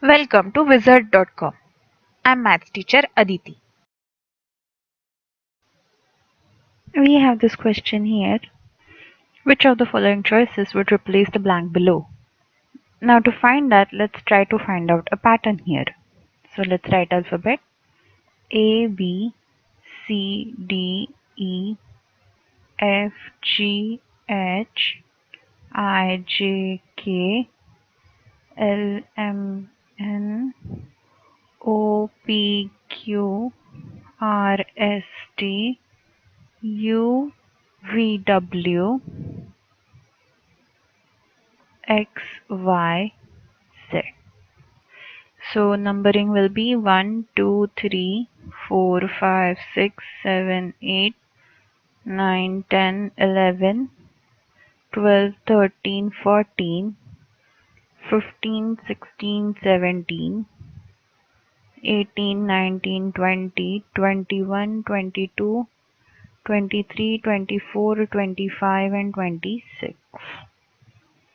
Welcome to Wizard.com. I'm maths teacher Aditi. We have this question here. Which of the following choices would replace the blank below? Now to find that, let's try to find out a pattern here. So let's write alphabet A, B, C, D, E, F, G, H, I, J, K, L, M, N, O, P, Q, R, S, T, U, V, W, X, Y, Z. So numbering will be 1, 2, 3, 4, 5, 6, 7, 8, 9, 10, 11, 12, 13, 14, 15, 16, 17, 18, 19, 20, 21, 22, 23, 24, 25 and 26.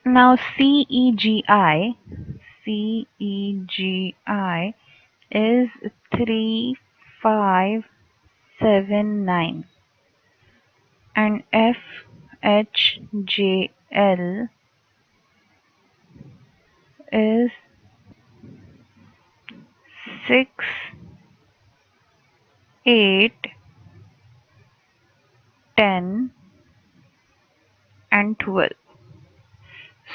Now CEGI is 3579 and FHJL is 6, 8, 10 and 12.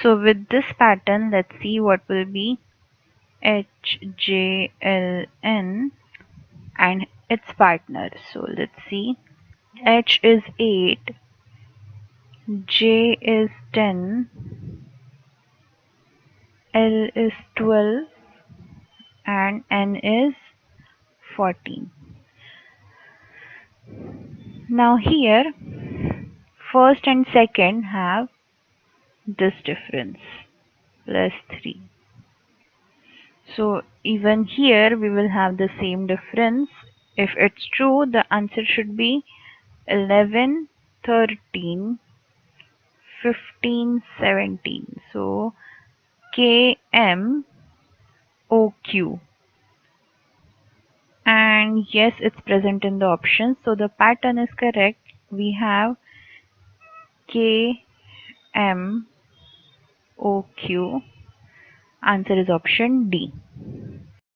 So with this pattern, let's see what will be HJLN and its partner. So let's see. H is 8, J is 10, L is 12 and N is 14. Now here first and second have this difference +3. So even here we will have the same difference. If it's true, the answer should be 11, 13, 15, 17. So KMOQ. And yes, it's present in the options. So the pattern is correct. We have KMOQ. Answer is option D.